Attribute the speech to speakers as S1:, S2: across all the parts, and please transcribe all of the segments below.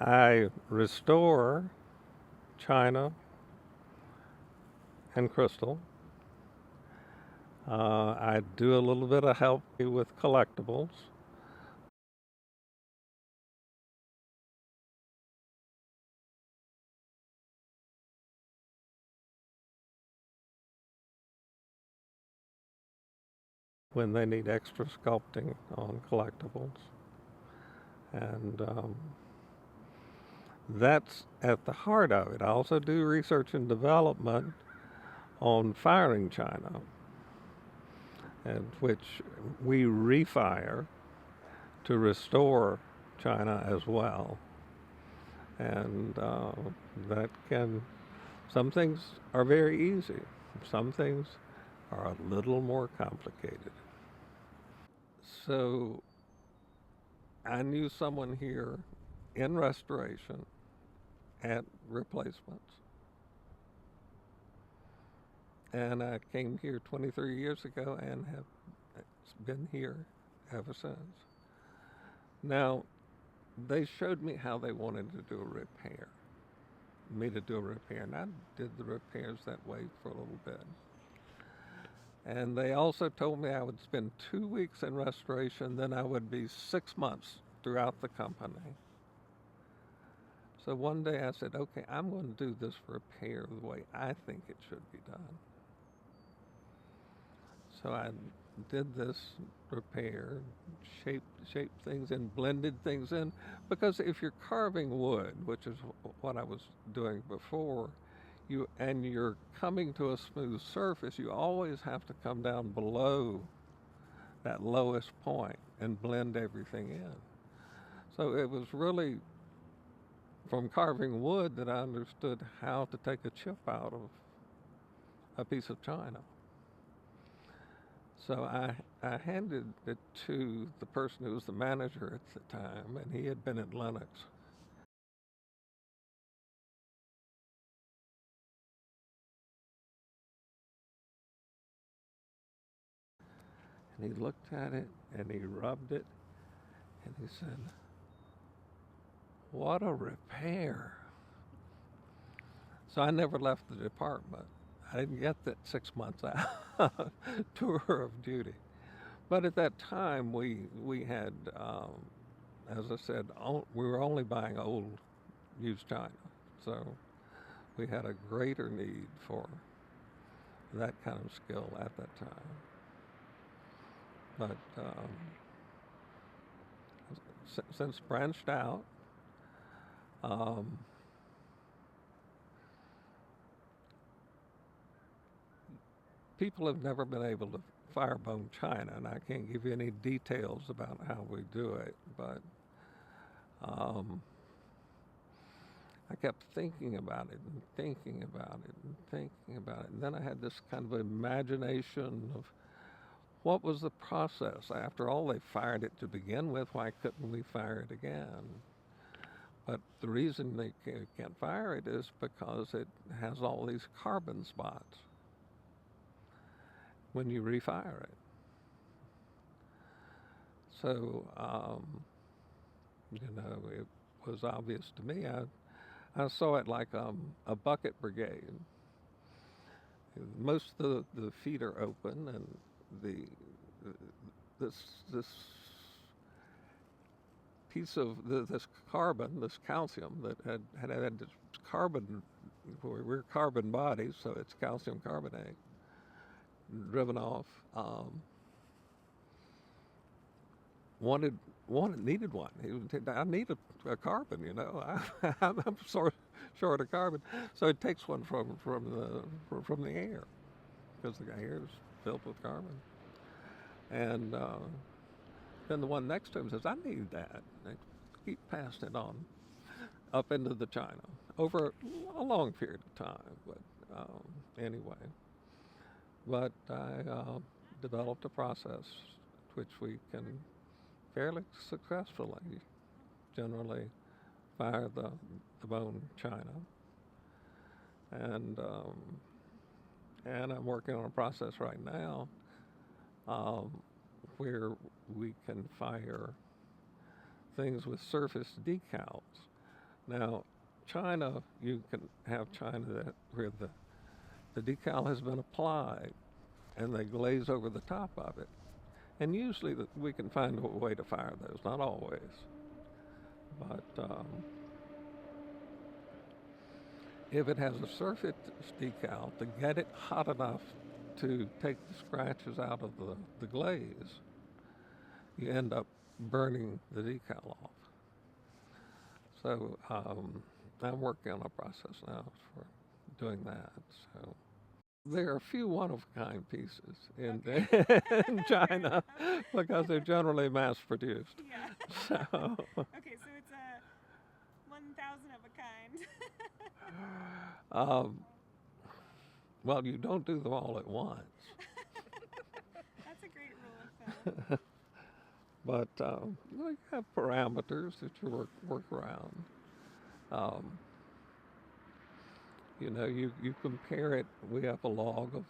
S1: I restore china and crystal. I do a little bit of help with collectibles. When they need extra sculpting on collectibles. And that's at the heart of it. I also do research and development on firing china, and which we refire to restore china as well. And that can, some things are very easy, some things are a little more complicated. So I knew someone here in restoration at replacements, and I came here 23 years ago and have been here ever since. Now, they showed me how they wanted to do a repair, me to do a repair, and I did the repairs that way for a little bit. And they also told me I would spend 2 weeks in restoration, then I would be 6 months throughout the company. So one day I said, okay, I'm going to do this repair the way I think it should be done. So I did this repair, shaped things in, blended things in, because if you're carving wood, which is what I was doing before, you're coming to a smooth surface, you always have to come down below that lowest point and blend everything in. So it was really from carving wood that I understood how to take a chip out of a piece of china. So I handed it to the person who was the manager at the time, and he had been at Lennox. And he looked at it and he rubbed it and he said, "What a repair." So I never left the department. I didn't get that 6 months out tour of duty. But at that time, we had, as I said, we were only buying old used china, so we had a greater need for that kind of skill at that time. But since branched out, um, people have never been able to firebone china, and I can't give you any details about how we do it, but um, I kept thinking about it and thinking about it and thinking about it. And then I had this kind of imagination of what was the process. After all, they fired it to begin with. Why couldn't we fire it again? But the reason they can't fire it is because it has all these carbon spots when you refire it. So, it was obvious to me. I saw it like a bucket brigade. Most of the feet are open, and the this this piece of this carbon, this calcium that had this carbon, we're carbon bodies, so it's calcium carbonate driven off. Wanted needed one. I need a carbon, I'm short of carbon, so it takes one from the air because the air is filled with carbon, and then the one next to him says, "I need that." They keep passing it on up into the china over a long period of time, but anyway, but I developed a process which we can fairly successfully generally fire the bone china, and I'm working on a process right now um, where we can fire things with surface decals. Now, China, you can have China that where the decal has been applied and they glaze over the top of it. And usually we can find a way to fire those, not always. But if it has a surface decal, to get it hot enough to take the scratches out of the glaze, you end up burning the decal off. So I'm working on a process now for doing that. So there are a few one-of-a-kind pieces in, in China because they're generally mass-produced.
S2: Yeah.
S1: So,
S2: Okay, so it's a 1,000 of a kind.
S1: um, well, you don't do them all at once,
S2: That's a great rule of thumb.
S1: but you have parameters that you work around. Um, you compare it. We have a log of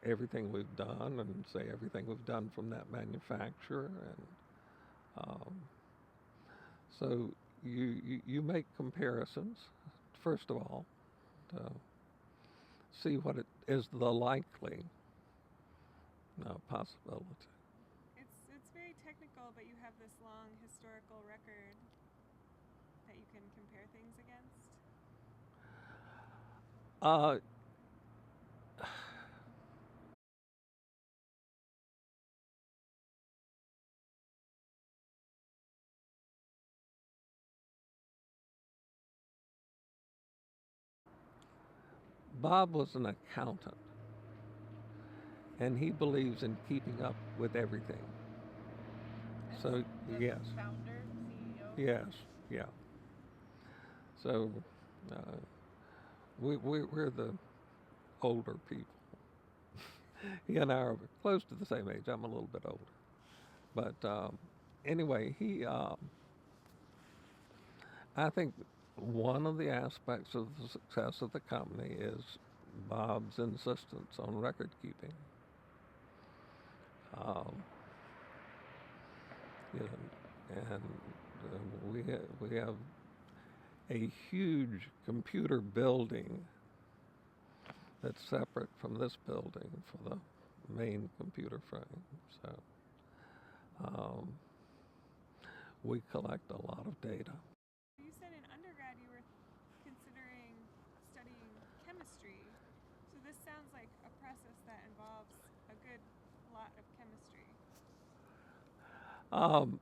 S1: everything we've done and say everything we've done from that manufacturer, and so you make comparisons first of all to see what it is the likely possibility.
S2: It's very technical, but you have this long historical record that you can compare things against.
S1: Uh, Bob was an accountant, and he believes in keeping up with everything.
S3: As
S1: So
S3: the
S1: yes,
S3: founder, CEO.
S1: yes, yeah. So uh, we're the older people. He and I are close to the same age. I'm a little bit older, but anyway, I think one of the aspects of the success of the company is Bob's insistence on record keeping. Um, you know, and we have a huge computer building that's separate from this building for the main computer frame. So um, we collect a lot of data.
S2: You said in undergrad you were considering studying chemistry. So this sounds like a process that involves a good lot of chemistry.
S1: Um,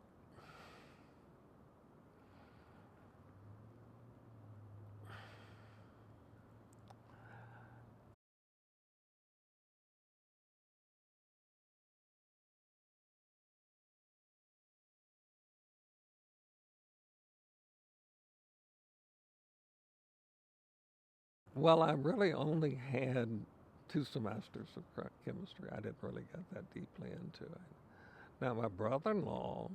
S1: well, I really only had 2 semesters of chemistry. I didn't really get that deeply into it. Now, my brother-in-law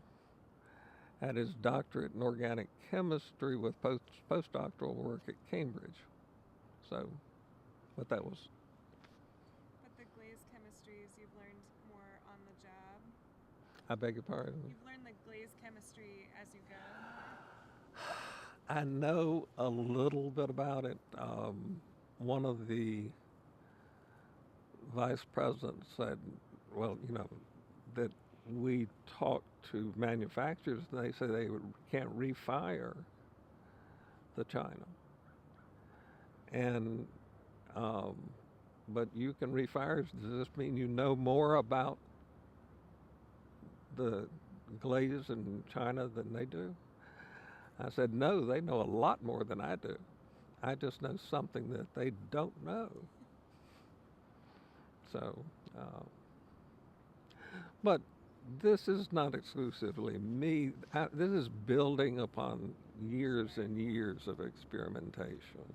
S1: had his doctorate in organic chemistry with postdoctoral work at Cambridge. So, but that was,
S2: But the glaze chemistries you've learned more on the job.
S1: I beg your pardon.
S2: You've learned the glaze chemistry as you go more.
S1: I know a little bit about it. One of the vice presidents said, well, that we talk to manufacturers, and they say they can't refire the china. And, but you can refire. Does this mean you know more about the glaze in China than they do? I said, no, they know a lot more than I do. I just know something that they don't know. So, but this is not exclusively me. This is building upon years and years of experimentation.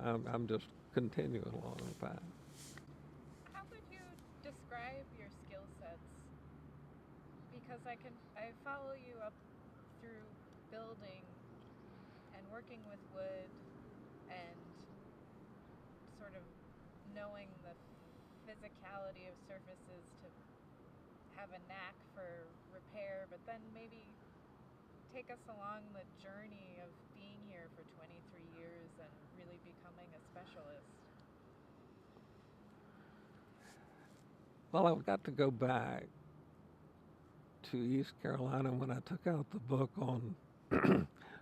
S1: I'm just continuing along the path.
S3: How would you describe your skill sets? Because I follow you up through building and working with wood and sort of knowing the physicality of surfaces to have a knack for repair, but then maybe take us along the journey of being here for 23 years and really becoming a specialist?
S1: Well, I've got to go back to East Carolina when I took out the book on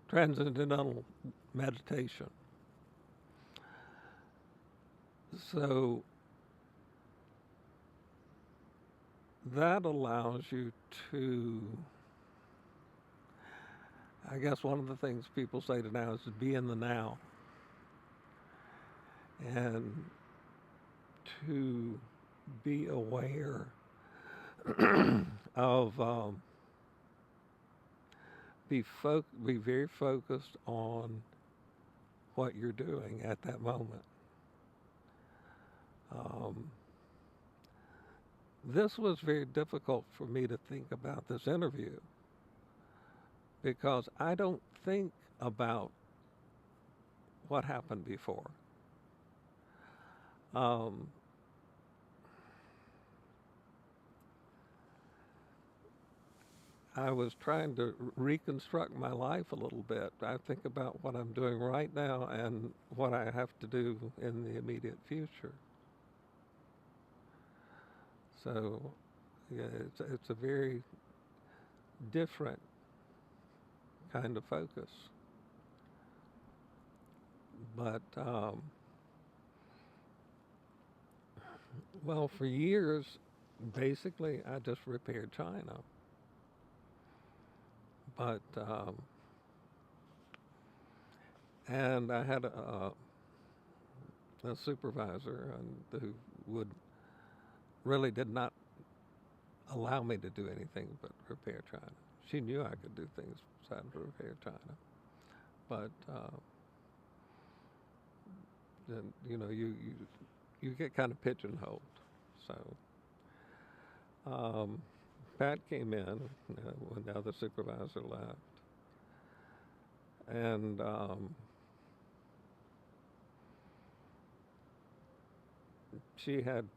S1: transcendental meditation. So that allows you to, I guess one of the things people say to now is to be in the now and to be aware of, be very focused on what you're doing at that moment. This was very difficult for me to think about this interview because I don't think about what happened before. I was trying to reconstruct my life a little bit. I think about what I'm doing right now and what I have to do in the immediate future. So, yeah, it's a very different kind of focus. But, well, for years, basically, I just repaired china. But, and I had a supervisor who really did not allow me to do anything but repair china. She knew I could do things besides repair china. But, then, you know, you get kind of pigeonholed. So, Pat came in when the other supervisor left. And, she had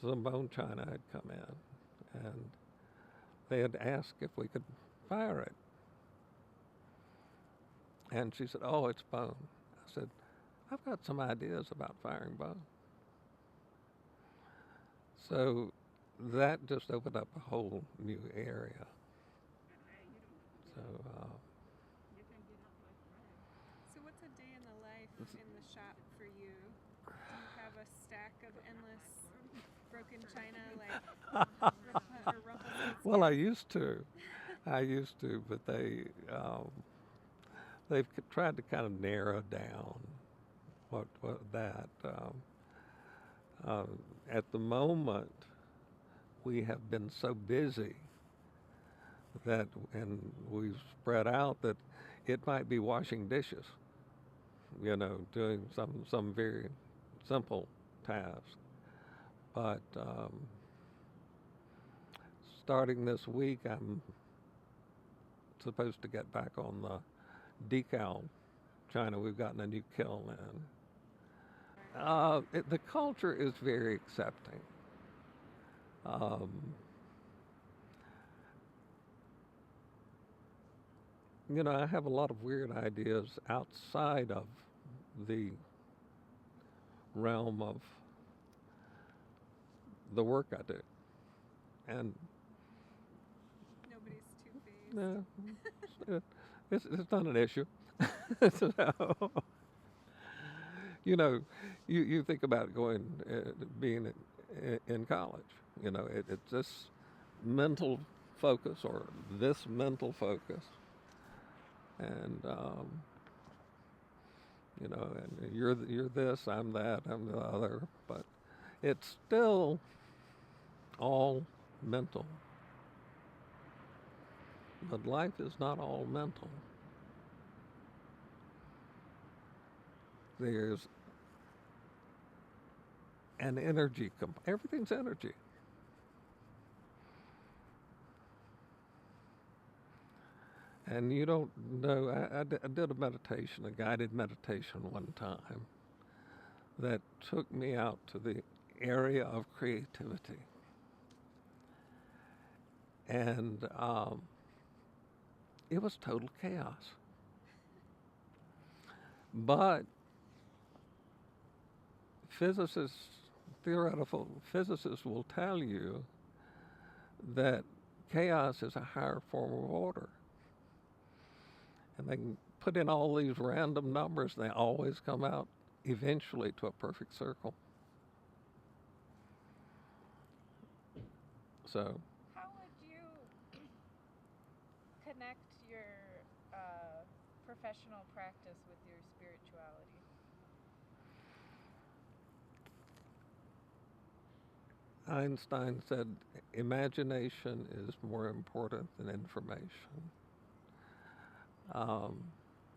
S1: some bone china had come in, and they had asked if we could fire it. And she said, "Oh, it's bone." I said, "I've got some ideas about firing bone." So that just opened up a whole new area. So,
S2: So what's a day in the life in the shop for you? Do you have a stack of endless broken china like Rumpelstiltskin?
S1: well, I used to, but they've tried to kind of narrow down what that. At the moment, we have been so busy and we've spread out that it might be washing dishes, you know, doing some very simple task. But starting this week, I'm supposed to get back on the decal china. We've gotten a new kiln in. The culture is very accepting. You know, I have a lot of weird ideas outside of the realm of the work I do. And
S2: Nobody's too phased.
S1: no, it's not an issue. So, you know, you think about being in college. You know, it's this mental focus or this mental focus. And, you know, and you're this, I'm that, I'm the other, but it's still all mental. But life is not all mental. There's an energy, everything's energy. And you don't know, I did a meditation, a guided meditation one time that took me out to the area of creativity. And it was total chaos. But physicists, theoretical physicists will tell you that chaos is a higher form of order. And they can put in all these random numbers, they always come out eventually to a perfect circle. So,
S3: How would you connect your professional practice with your spirituality?
S1: Einstein said imagination is more important than information.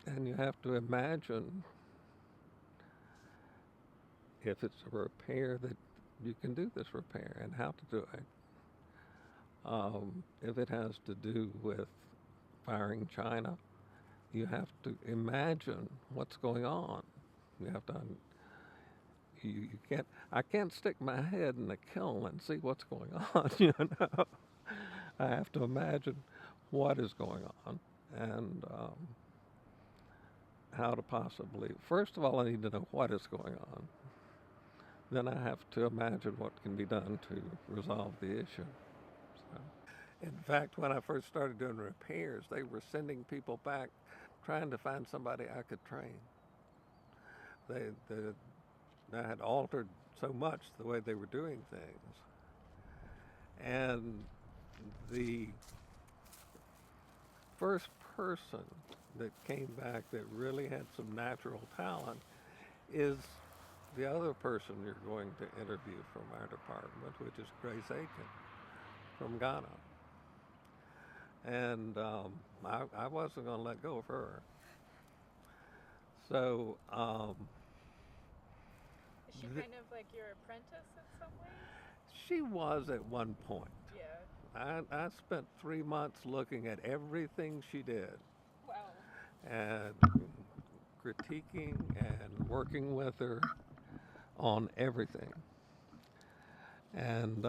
S1: And you have to imagine, if it's a repair, that you can do this repair and how to do it. If it has to do with firing China, you have to imagine what's going on. You have to, you can't, I can't stick my head in the kiln and see what's going on, you know. I have to imagine what is going on and how to possibly, first of all, I need to know what is going on. Then I have to imagine what can be done to resolve the issue. So, in fact, when I first started doing repairs, they were sending people back trying to find somebody I could train. They had altered so much the way they were doing things. And the first person that came back that really had some natural talent is the other person you're going to interview from our department, which is Grace Aiken from Ghana. And I wasn't going to let go of her. So,
S3: Is she kind of like your apprentice in some ways?
S1: she was at one point.
S3: Yeah.
S1: I spent 3 months looking at everything she did
S3: Wow.
S1: and critiquing and working with her on everything. And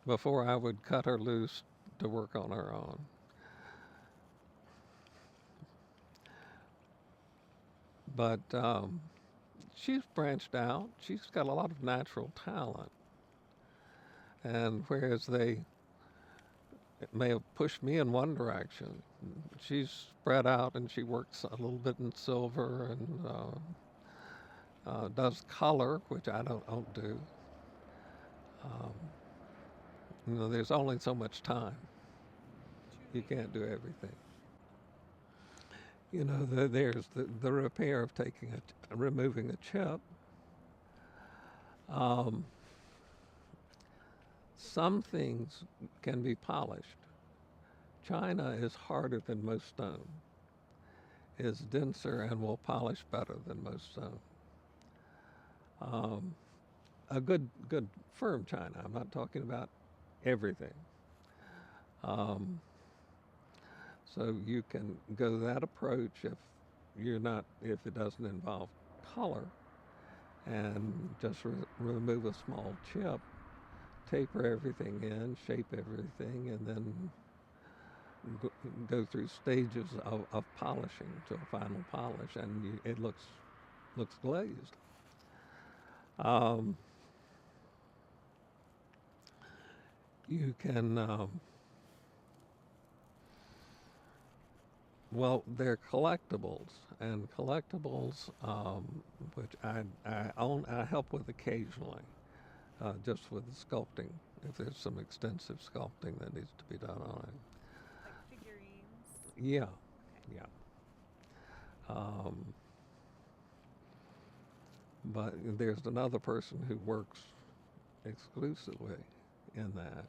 S1: before I would cut her loose to work on her own. But she's branched out. She's got a lot of natural talent. And whereas they may have pushed me in one direction, she's spread out and she works a little bit in silver and does color, which I don't do. You know, there's only so much time. You can't do everything. You know, there's the repair of removing a chip. Some things can be polished. China is harder than most stone, is denser and will polish better than most stone. A good firm china. I'm not talking about everything. So you can go that approach if it doesn't involve color, and just remove a small chip, taper everything in, shape everything, and then go through stages of polishing to a final polish, and it looks glazed. You can, well, they're collectibles, and collectibles, which I own, I help with occasionally, just with the sculpting, if there's some extensive sculpting that needs to be done on it.
S2: Like figurines.
S1: Yeah,
S2: Okay.
S1: yeah. But there's another person who works exclusively in that.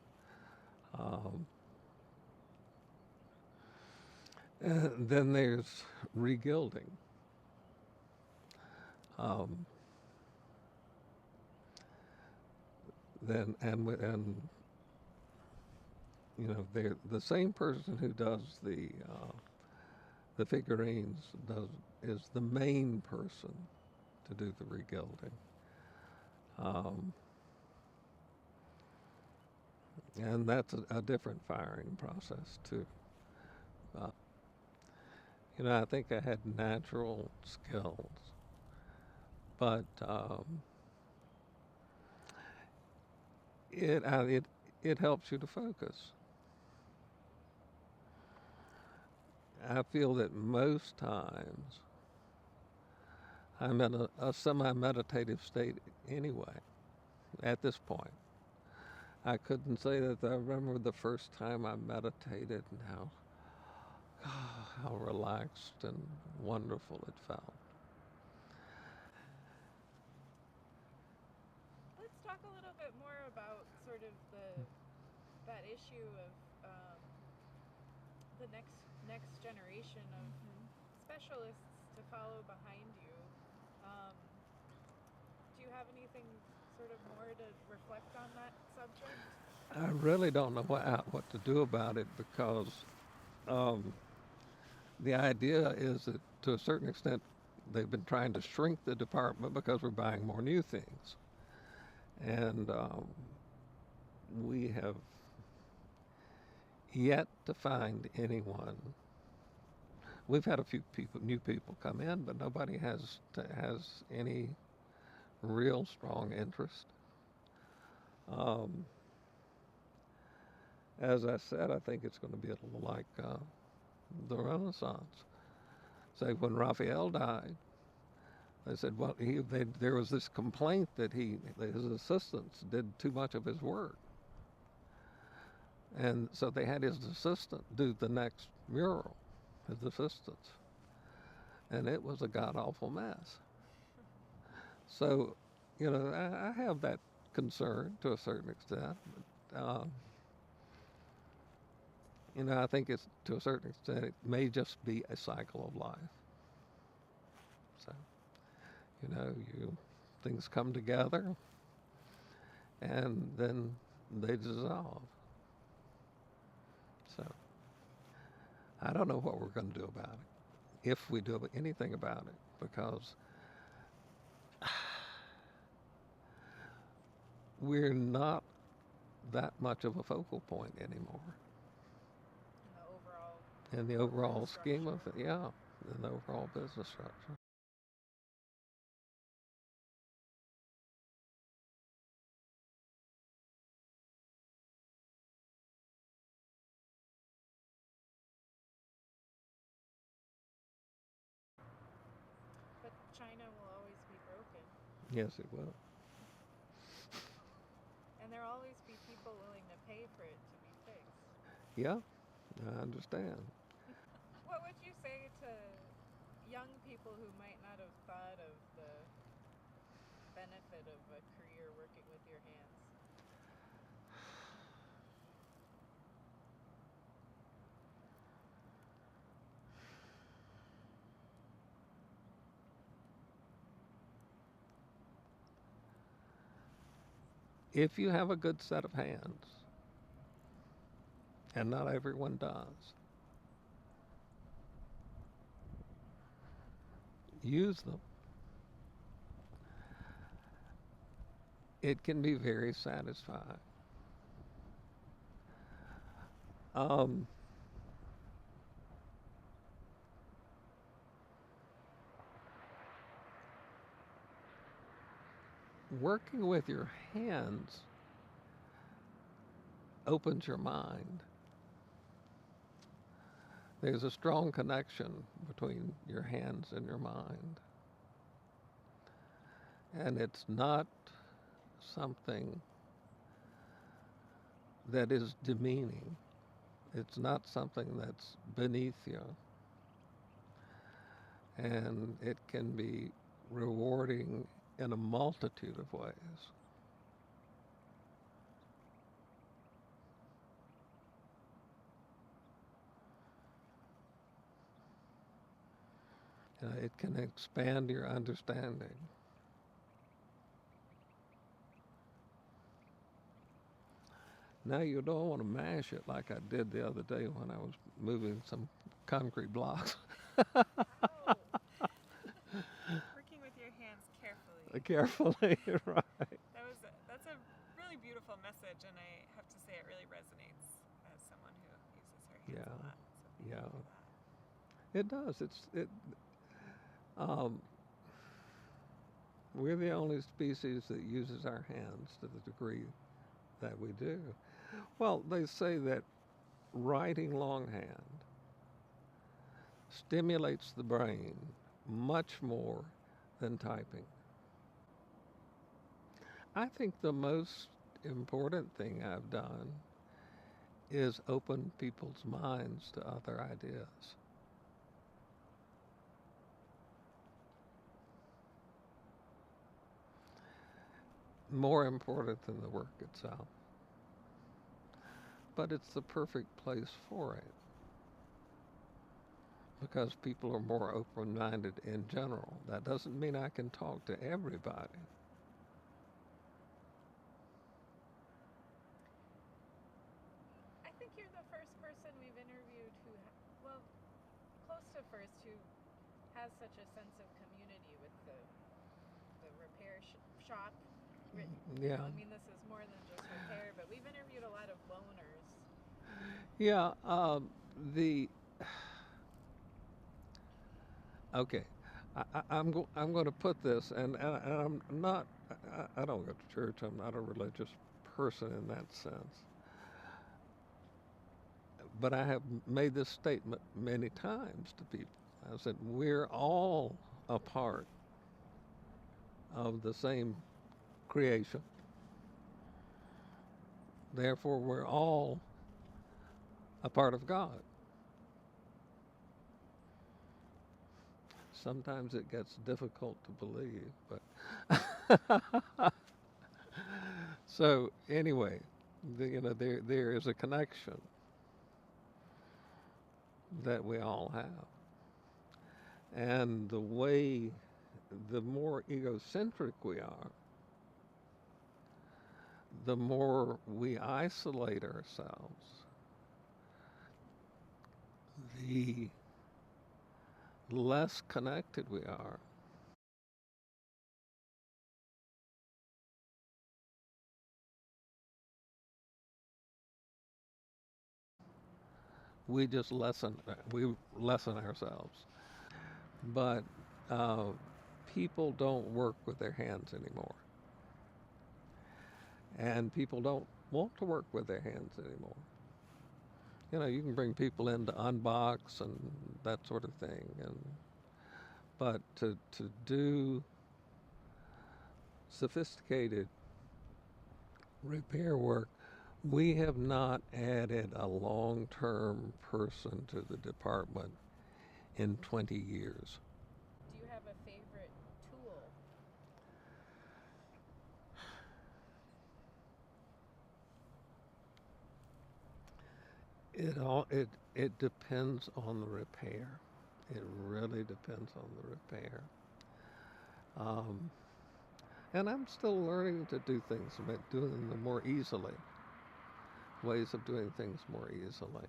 S1: And then there's regilding. And you know, they're the same person who does the figurines is the main person to do the regilding. And that's a different firing process too. Uh, I think I had natural skills, but it helps you to focus. I feel that most times I'm in a semi-meditative state anyway. At this point, I couldn't say that I remember the first time I meditated and how relaxed and wonderful it felt.
S3: Let's talk a little bit more about sort of that issue of the next generation of specialists to follow behind you. Do you have anything sort of more to reflect on that subject?
S1: I really don't know what to do about it because um, the idea is that to a certain extent they've been trying to shrink the department because we're buying more new things. And we have yet to find anyone. We've had a few new people come in, but nobody has any real strong interest. Um, as I said, I think it's going to be a little like the Renaissance. Say when Raphael died, they said, well, there was this complaint that his assistants did too much of his work. And so they had his assistant do the next mural, his assistants. And it was a god-awful mess. So, I have that concern to a certain extent. But, I think it's, to a certain extent, it may just be a cycle of life. So, things come together and then they dissolve. So, I don't know what we're going to do about it, if we do anything about it, because we're not that much of a focal point anymore. In the overall scheme of it, yeah, in the overall business structure.
S3: But China will always be broken.
S1: Yes, it will.
S3: And there'll always be people willing to pay for it to be fixed.
S1: Yeah, I understand.
S3: What would you say to young people who might not have thought of the benefit of a career working with your hands?
S1: If you have a good set of hands, and not everyone does, use them. It can be very satisfying. Um, Working with your hands opens your mind. There's a strong connection between your hands and your mind. And it's not something that is demeaning. It's not something that's beneath you. And it can be rewarding in a multitude of ways. It can expand your understanding. Now you don't want to mash it like I did the other day when I was moving some concrete blocks.
S3: Ow.
S2: Working with your hands carefully.
S1: Carefully, right.
S2: That's a really beautiful beautiful message, and I have to say it really resonates as someone who uses her hands a lot. So thank you for that.
S1: It does. We're the only species that uses our hands to the degree that we do. Well, they say that writing longhand stimulates the brain much more than typing. I think the most important thing I've done is open people's minds to other ideas. More important than the work itself. But it's the perfect place for it, because people are more open-minded in general. That doesn't mean I can talk to everybody.
S3: I think you're the first person we've interviewed who, well, close to first, who has such a sense of community with the repair shop.
S1: Yeah.
S3: I mean, this is more than just repair, but we've interviewed a lot of loaners.
S1: Yeah. Okay. I'm going to put this, and I'm not. I don't go to church. I'm not a religious person in that sense. But I have made this statement many times to people. I said, we're all a part of the same creation. Therefore, we're all a part of God. Sometimes it gets difficult to believe, but so anyway, there is a connection that we all have, and the more egocentric we are, the more we isolate ourselves, the less connected we are. We lessen ourselves. But people don't work with their hands anymore. And people don't want to work with their hands anymore. You can bring people in to unbox and that sort of thing, but to do sophisticated repair work, we have not added a long-term person to the department in 20 years.
S3: Do you have a favorite tool?
S1: It depends on the repair. It really depends on the repair. And I'm still learning to do things, doing them more easily. Ways of doing things more easily.